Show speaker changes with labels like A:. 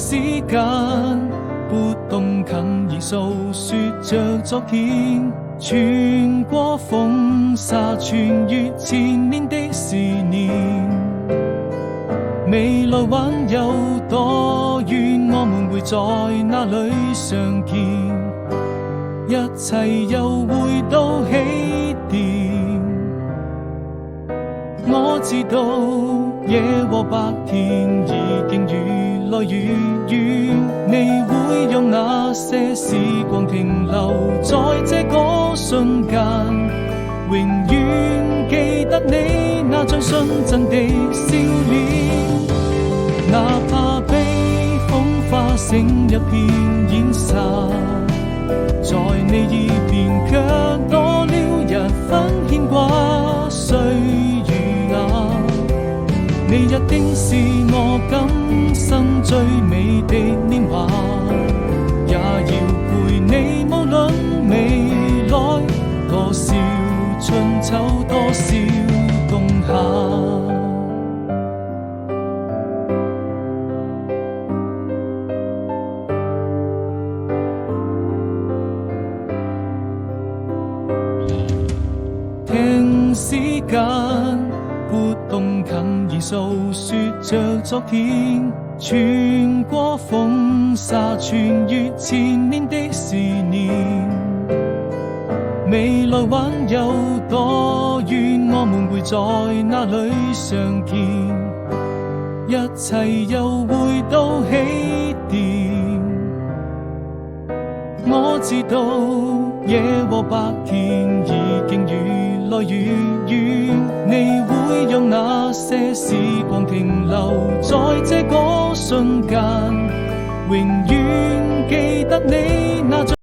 A: 時間，撥動琴弦訴說着昨天，穿過風沙，穿越千年的思念。未來還有多遠，我們會在哪裡相見？一切又回到起點。我知道夜和白天已經越來越遠，你會用那些時光停留在這個瞬間，永遠記得你那張純真的笑臉。哪怕被風化成一片煙沙，在你耳邊卻多了一分牽掛。歲月啊，你一定是我今生最美的年華，也要陪你無論未來多少春秋，多少冬夏。聽時間，撥動琴弦訴說着昨天，穿過風沙，穿越千年的思念。未來還有多遠，我們會在哪裡相見？一切又回到起點。我知道夜和白天已經越來越遠，你會讓那些時光停留在這個瞬間，永遠記得你那